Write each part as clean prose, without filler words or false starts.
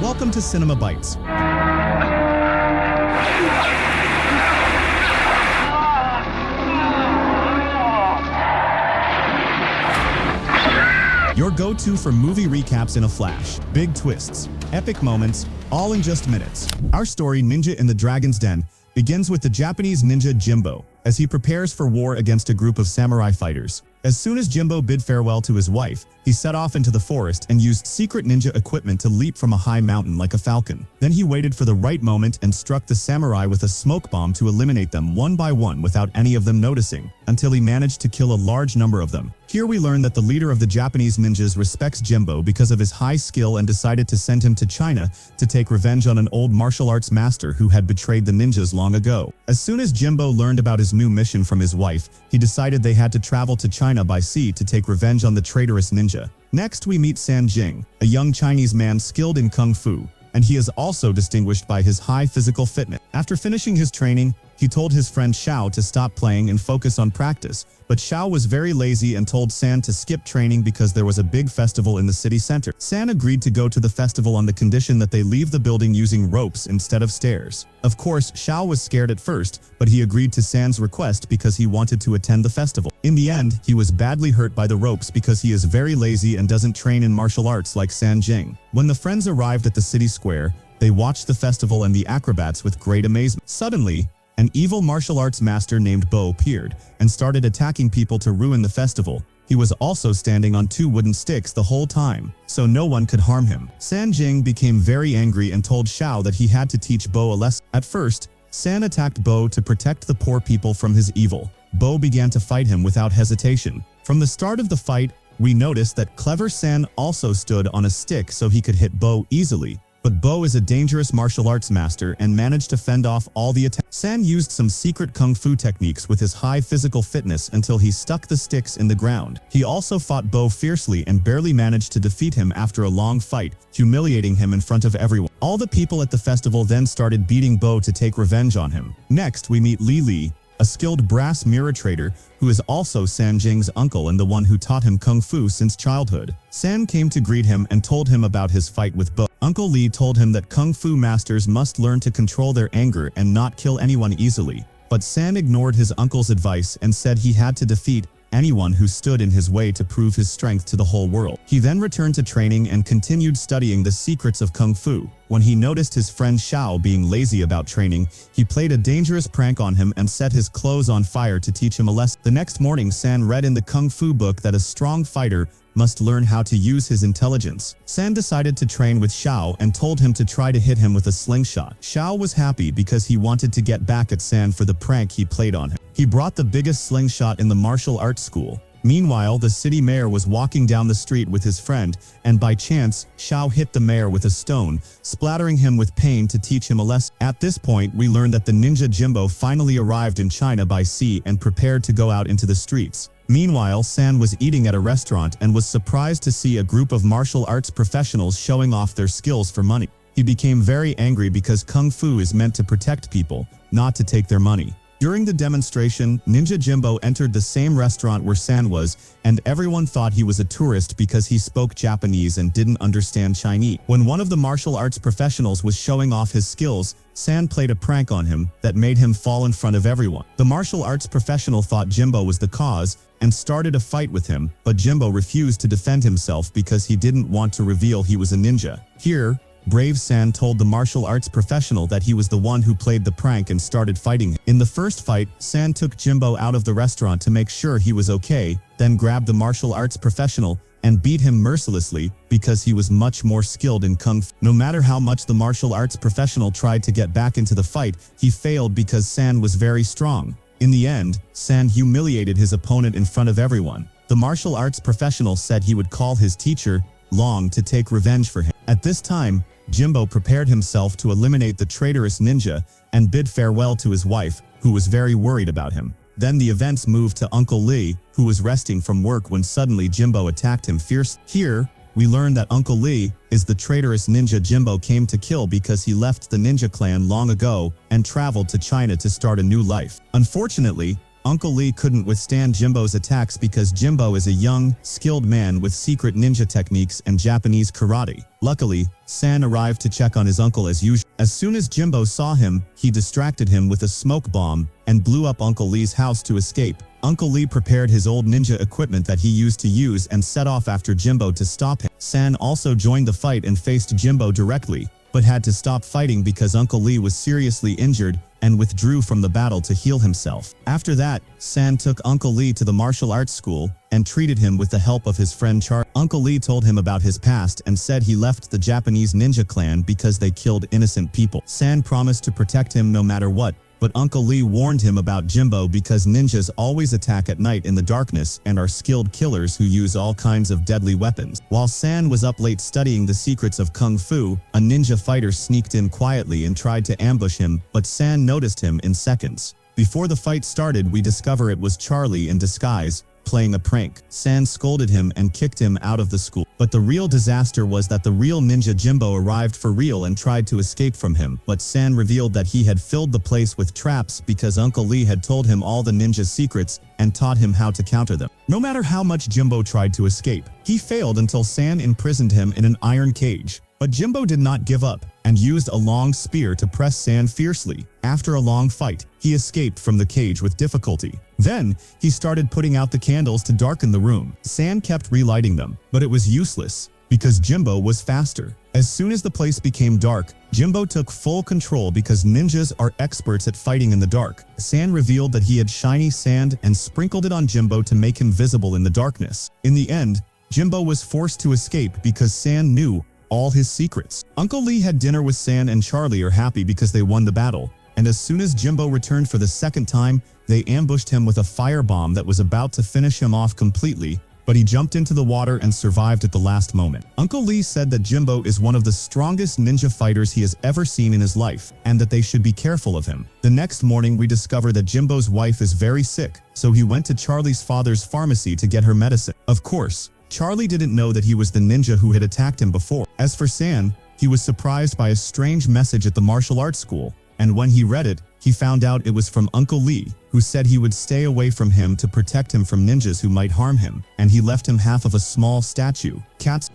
Welcome to Cinema Bites. Your go-to for movie recaps in a flash. Big twists, epic moments, all in just minutes. Our story, Ninja in the Dragon's Den, begins with the Japanese ninja Jimbo, as he prepares for war against a group of samurai fighters. As soon as Jimbo bid farewell to his wife, he set off into the forest and used secret ninja equipment to leap from a high mountain like a falcon. Then he waited for the right moment and struck the samurai with a smoke bomb to eliminate them one by one without any of them noticing, until he managed to kill a large number of them. Here we learn that the leader of the Japanese ninjas respects Jimbo because of his high skill and decided to send him to China to take revenge on an old martial arts master who had betrayed the ninjas long ago. As soon as Jimbo learned about his new mission from his wife, he decided they had to travel to China by sea to take revenge on the traitorous ninja. Next, we meet San Jing, a young Chinese man skilled in kung fu, and he is also distinguished by his high physical fitness. After finishing his training, he told his friend Xiao to stop playing and focus on practice, but Xiao was very lazy and told San to skip training because there was a big festival in the city center. San agreed to go to the festival on the condition that they leave the building using ropes instead of stairs. Of course, Xiao was scared at first, but he agreed to San's request because he wanted to attend the festival. In the end, he was badly hurt by the ropes because he is very lazy and doesn't train in martial arts like San Jing. When the friends arrived at the city square, they watched the festival and the acrobats with great amazement. Suddenly, an evil martial arts master named Bo appeared and started attacking people to ruin the festival. He was also standing on two wooden sticks the whole time, so no one could harm him. San Jing became very angry and told Xiao that he had to teach Bo a lesson. At first, San attacked Bo to protect the poor people from his evil. Bo began to fight him without hesitation. From the start of the fight, we noticed that clever San also stood on a stick so he could hit Bo easily. But Bo is a dangerous martial arts master and managed to fend off all the attacks. San used some secret kung fu techniques with his high physical fitness until he stuck the sticks in the ground. He also fought Bo fiercely and barely managed to defeat him after a long fight, humiliating him in front of everyone. All the people at the festival then started beating Bo to take revenge on him. Next, we meet Li, a skilled brass mirror trader who is also San Jing's uncle and the one who taught him kung fu since childhood. San came to greet him and told him about his fight with Bo. Uncle Li told him that kung fu masters must learn to control their anger and not kill anyone easily. But San ignored his uncle's advice and said he had to defeat anyone who stood in his way to prove his strength to the whole world. He then returned to training and continued studying the secrets of kung fu. When he noticed his friend Xiao being lazy about training, he played a dangerous prank on him and set his clothes on fire to teach him a lesson. The next morning, San read in the kung fu book that a strong fighter must learn how to use his intelligence. San decided to train with Xiao and told him to try to hit him with a slingshot. Xiao was happy because he wanted to get back at San for the prank he played on him. He brought the biggest slingshot in the martial arts school. Meanwhile, the city mayor was walking down the street with his friend, and by chance, Xiao hit the mayor with a stone, splattering him with pain to teach him a lesson. At this point, we learned that the ninja Jimbo finally arrived in China by sea and prepared to go out into the streets. Meanwhile, San was eating at a restaurant and was surprised to see a group of martial arts professionals showing off their skills for money. He became very angry because kung fu is meant to protect people, not to take their money. During the demonstration, Ninja Jimbo entered the same restaurant where San was, and everyone thought he was a tourist because he spoke Japanese and didn't understand Chinese. When one of the martial arts professionals was showing off his skills, San played a prank on him that made him fall in front of everyone. The martial arts professional thought Jimbo was the cause and started a fight with him, but Jimbo refused to defend himself because he didn't want to reveal he was a ninja. Here, brave San told the martial arts professional that he was the one who played the prank and started fighting him. In the first fight, San took Jimbo out of the restaurant to make sure he was okay, then grabbed the martial arts professional and beat him mercilessly because he was much more skilled in kung fu. No matter how much the martial arts professional tried to get back into the fight, he failed because San was very strong. In the end, San humiliated his opponent in front of everyone. The martial arts professional said he would call his teacher, Long, to take revenge for him. At this time, Jimbo prepared himself to eliminate the traitorous ninja and bid farewell to his wife, who was very worried about him. Then the events moved to Uncle Li, who was resting from work when suddenly Jimbo attacked him fiercely. Here, we learn that Uncle Li is the traitorous ninja Jimbo came to kill because he left the ninja clan long ago and traveled to China to start a new life. Unfortunately, Uncle Lee couldn't withstand Jimbo's attacks because Jimbo is a young, skilled man with secret ninja techniques and Japanese karate. Luckily, San arrived to check on his uncle as usual. As soon as Jimbo saw him, he distracted him with a smoke bomb and blew up Uncle Lee's house to escape. Uncle Lee prepared his old ninja equipment that he used to use and set off after Jimbo to stop him. San also joined the fight and faced Jimbo directly, but had to stop fighting because Uncle Lee was seriously injured and withdrew from the battle to heal himself. After that, San took Uncle Lee to the martial arts school and treated him with the help of his friend Charlie. Uncle Lee told him about his past and said he left the Japanese ninja clan because they killed innocent people. San promised to protect him no matter what, but Uncle Lee warned him about Jimbo because ninjas always attack at night in the darkness and are skilled killers who use all kinds of deadly weapons. While San was up late studying the secrets of Kung Fu, a ninja fighter sneaked in quietly and tried to ambush him, but San noticed him in seconds. Before the fight started, we discover it was Charlie in disguise, playing a prank. San scolded him and kicked him out of the school. But the real disaster was that the real ninja Jimbo arrived for real and tried to escape from him. But San revealed that he had filled the place with traps because Uncle Lee had told him all the ninja secrets and taught him how to counter them. No matter how much Jimbo tried to escape, he failed until San imprisoned him in an iron cage. But Jimbo did not give up and used a long spear to press San fiercely. After a long fight, he escaped from the cage with difficulty. Then, he started putting out the candles to darken the room. San kept relighting them, but it was useless because Jimbo was faster. As soon as the place became dark, Jimbo took full control because ninjas are experts at fighting in the dark. San revealed that he had shiny sand and sprinkled it on Jimbo to make him visible in the darkness. In the end, Jimbo was forced to escape because San knew all his secrets. Uncle Lee had dinner with San and Charlie are happy because they won the battle, and as soon as Jimbo returned for the second time, they ambushed him with a firebomb that was about to finish him off completely, but he jumped into the water and survived at the last moment. Uncle Lee said that Jimbo is one of the strongest ninja fighters he has ever seen in his life, and that they should be careful of him. The next morning, we discover that Jimbo's wife is very sick, so he went to Charlie's father's pharmacy to get her medicine. Of course, Charlie didn't know that he was the ninja who had attacked him before. As for San, he was surprised by a strange message at the martial arts school, and when he read it, he found out it was from Uncle Lee, who said he would stay away from him to protect him from ninjas who might harm him, and he left him half of a small statue.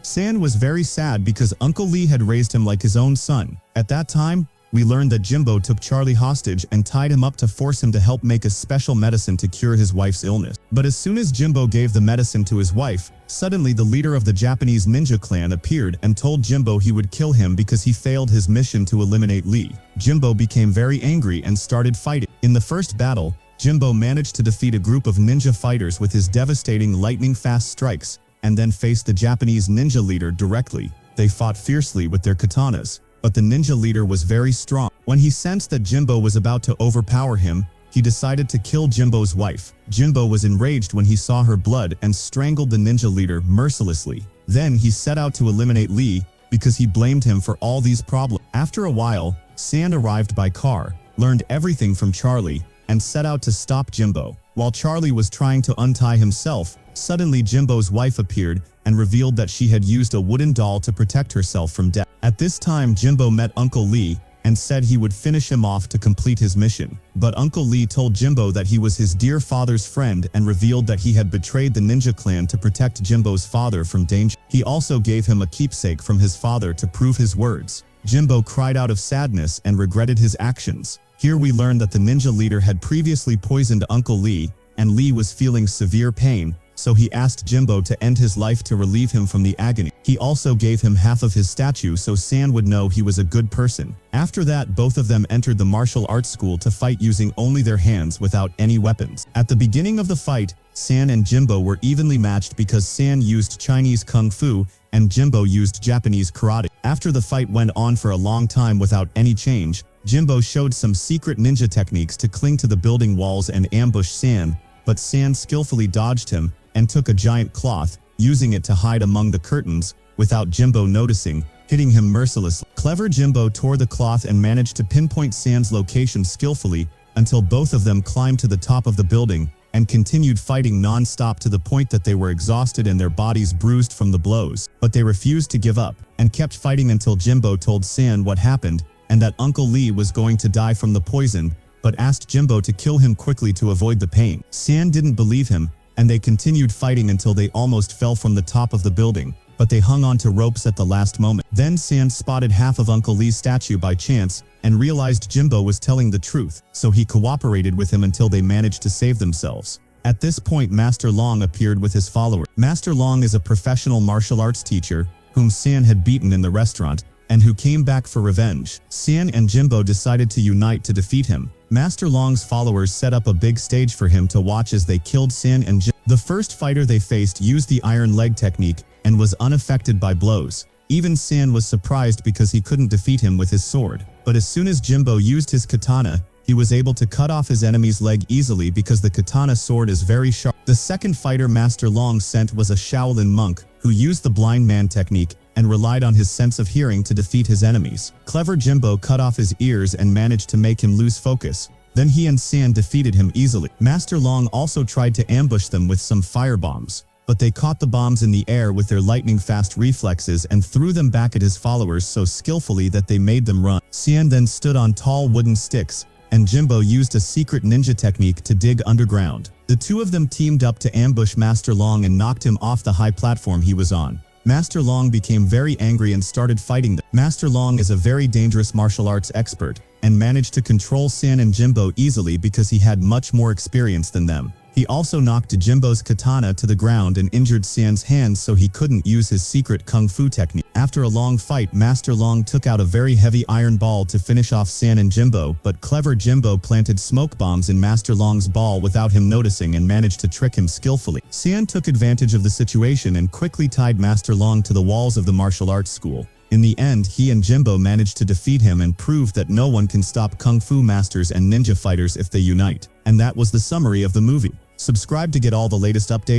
San was very sad because Uncle Lee had raised him like his own son. At that time, we learned that Jimbo took Charlie hostage and tied him up to force him to help make a special medicine to cure his wife's illness. But as soon as Jimbo gave the medicine to his wife, suddenly the leader of the Japanese ninja clan appeared and told Jimbo he would kill him because he failed his mission to eliminate Lee. Jimbo became very angry and started fighting. In the first battle, Jimbo managed to defeat a group of ninja fighters with his devastating lightning-fast strikes, and then faced the Japanese ninja leader directly. They fought fiercely with their katanas, but the ninja leader was very strong. When he sensed that Jimbo was about to overpower him, he decided to kill Jimbo's wife. Jimbo was enraged when he saw her blood and strangled the ninja leader mercilessly. Then he set out to eliminate Lee because he blamed him for all these problems. After a while, San arrived by car, learned everything from Charlie, and set out to stop Jimbo. While Charlie was trying to untie himself, suddenly Jimbo's wife appeared and revealed that she had used a wooden doll to protect herself from death. At this time, Jimbo met Uncle Lee and said he would finish him off to complete his mission. But Uncle Lee told Jimbo that he was his dear father's friend and revealed that he had betrayed the ninja clan to protect Jimbo's father from danger. He also gave him a keepsake from his father to prove his words. Jimbo cried out of sadness and regretted his actions. Here we learn that the ninja leader had previously poisoned Uncle Lee, and Lee was feeling severe pain, so he asked Jimbo to end his life to relieve him from the agony. He also gave him half of his statue so San would know he was a good person. After that, both of them entered the martial arts school to fight using only their hands without any weapons. At the beginning of the fight, San and Jimbo were evenly matched because San used Chinese Kung Fu and Jimbo used Japanese karate. After the fight went on for a long time without any change, Jimbo showed some secret ninja techniques to cling to the building walls and ambush San, but San skillfully dodged him and took a giant cloth, using it to hide among the curtains without Jimbo noticing, hitting him mercilessly. Clever Jimbo tore the cloth and managed to pinpoint San's location skillfully until both of them climbed to the top of the building and continued fighting non-stop to the point that they were exhausted and their bodies bruised from the blows. But they refused to give up and kept fighting until Jimbo told San what happened and that Uncle Lee was going to die from the poison, but asked Jimbo to kill him quickly to avoid the pain. San didn't believe him, and they continued fighting until they almost fell from the top of the building, but they hung on to ropes at the last moment. Then San spotted half of Uncle Lee's statue by chance and realized Jimbo was telling the truth, so he cooperated with him until they managed to save themselves. At this point, Master Long appeared with his follower. Master Long is a professional martial arts teacher whom San had beaten in the restaurant and who came back for revenge. San and Jimbo decided to unite to defeat him. Master Long's followers set up a big stage for him to watch as they killed San and Jimbo. The first fighter they faced used the iron leg technique and was unaffected by blows. Even San was surprised because he couldn't defeat him with his sword. But as soon as Jimbo used his katana, he was able to cut off his enemy's leg easily because the katana sword is very sharp. The second fighter Master Long sent was a Shaolin monk who used the blind man technique and relied on his sense of hearing to defeat his enemies. Clever Jimbo cut off his ears and managed to make him lose focus. Then he and San defeated him easily. Master Long also tried to ambush them with some fire bombs, but they caught the bombs in the air with their lightning-fast reflexes and threw them back at his followers so skillfully that they made them run. San then stood on tall wooden sticks, and Jimbo used a secret ninja technique to dig underground. The two of them teamed up to ambush Master Long and knocked him off the high platform he was on. Master Long became very angry and started fighting them. Master Long is a very dangerous martial arts expert and managed to control San and Jimbo easily because he had much more experience than them. He also knocked Jimbo's katana to the ground and injured San's hands so he couldn't use his secret kung fu technique. After a long fight, Master Long took out a very heavy iron ball to finish off San and Jimbo, but clever Jimbo planted smoke bombs in Master Long's ball without him noticing and managed to trick him skillfully. San took advantage of the situation and quickly tied Master Long to the walls of the martial arts school. In the end, he and Jimbo managed to defeat him and prove that no one can stop kung fu masters and ninja fighters if they unite. And that was the summary of the movie. Subscribe to get all the latest updates.